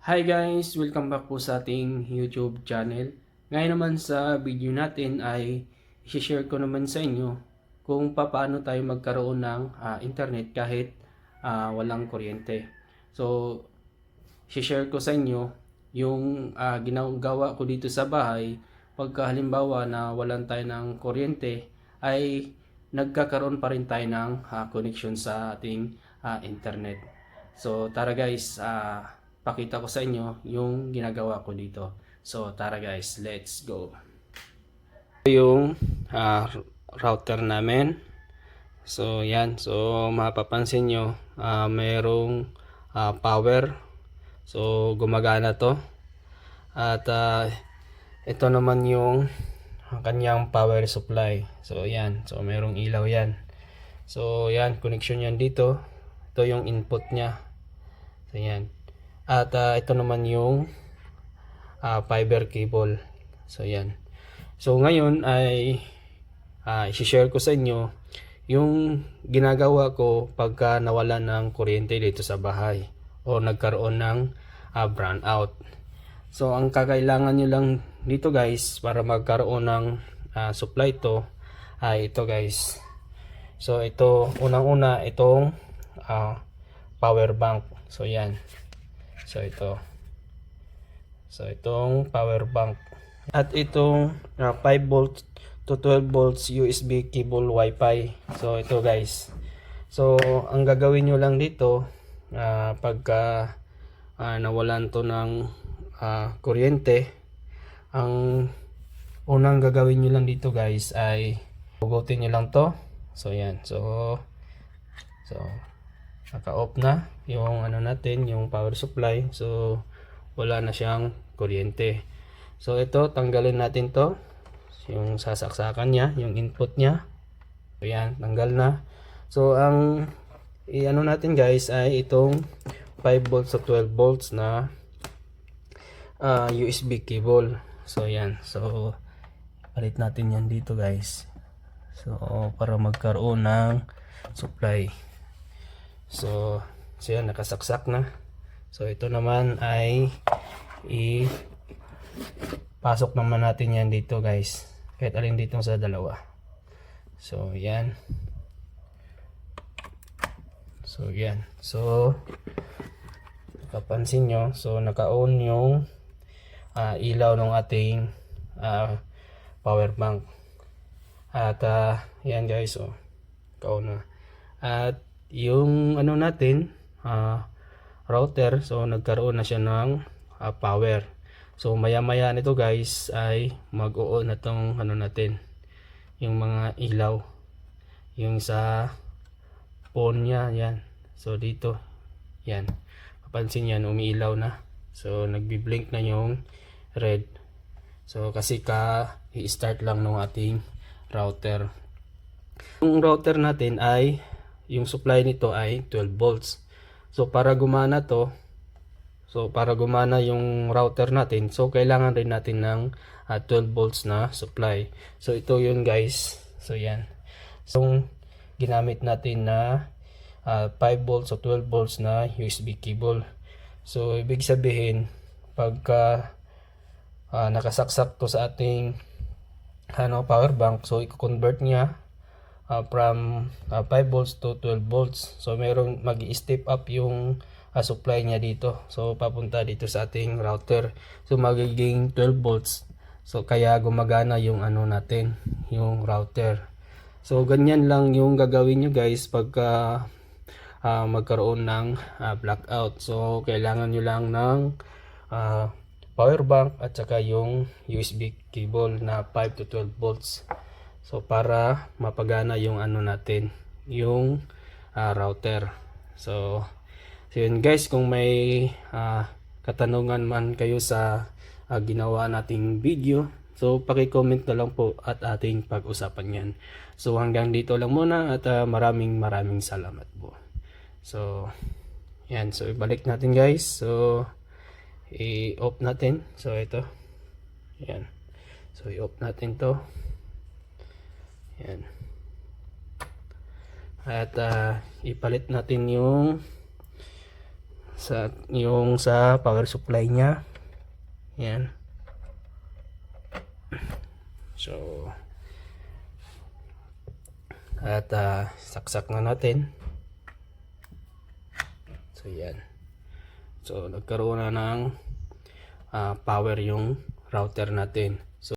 Hi guys! Welcome back po sa ating YouTube channel. Ngayon naman sa video natin ay i-share ko naman sa inyo kung paano tayo magkaroon ng internet kahit walang kuryente. So, i-share ko sa inyo yung ginagawa ko dito sa bahay pagka halimbawa na walan tayo ng kuryente ay nagkakaroon pa rin tayo ng connection sa ating internet. So tara guys, pakita ko sa inyo yung ginagawa ko dito. So tara guys, let's go. Yung router namin. So yan, so mapapansin nyo mayroong power. So gumagana to. At ito naman yung kanyang power supply. So yan, so mayroong ilaw yan. So yan, connection yan dito. Ito yung input niya. So yan. At ito naman yung fiber cable. So yan. So ngayon ay i-share ko sa inyo yung ginagawa ko pagka nawala ng kuryente dito sa bahay o nagkaroon ng brownout. So ang kakailangan nyo lang dito guys para magkaroon ng supply to ay ito guys. So ito unang-una itong power bank. So yan. So ito. So itong power bank. At itong 5 volts to 12 volts USB cable Wi-Fi. So ito guys. So ang gagawin nyo lang dito pagka nawalan to ng kuryente, ang unang gagawin nyo lang dito guys ay hugutin nyo lang to. So yan. So naka-off na yung natin, yung power supply. So wala na siyang kuryente. So ito, tanggalin natin to, yung sasaksakan niya, yung input niya. So yan, tanggal na. So ang natin guys ay itong 5 volts to 12 volts na USB cable. So yan, so palit natin yan dito guys. So para magkaroon ng supply. So yan, nakasaksak na. So ito naman ay pasok naman natin yan dito guys, kahit alin dito sa dalawa. So yan. So yan. So kapansin nyo, so naka-on yung ilaw ng ating power bank. At yan guys, so naka-on na. At yung natin router, so nagkaroon na siya ng power. So maya maya nito guys ay mag-on na tong natin, yung mga ilaw, yung sa phone niya yan. So dito yan, papansin yan, umiilaw na. So nagbi-blink na yung red. So kasi i-start lang ng ating router. Yung router natin ay yung supply nito ay 12 volts. So para gumana to, so para gumana yung router natin, so kailangan rin natin ng 12 volts na supply. So ito yun guys. So yan. So ginamit natin na 5 volts o 12 volts na USB cable. So ibig sabihin pagka nakasaksak to sa ating power bank, so i-convert niya from 5 volts to 12 volts. So merong mag-i-step up yung supply niya dito. So papunta dito sa ating router. So magiging 12 volts. So kaya gumagana yung natin, yung router. So ganyan lang yung gagawin nyo guys pagka magkaroon ng blackout. So kailangan nyo lang ng power bank at saka yung USB cable na 5 to 12 volts. So para mapagana yung natin, yung router. So yun guys, kung may katanungan man kayo sa ginawa nating video, so paki-comment na lang po at ating pag-usapan yan. So hanggang dito lang muna at maraming salamat po. So yan, so ibalik natin guys. So i-off natin. So ito. Yan. So i-off natin to. Yan. At ipalit natin yung sa power supply niya. Yan. So at saksak na natin. So yan. So nagkaroon na ng power yung router natin.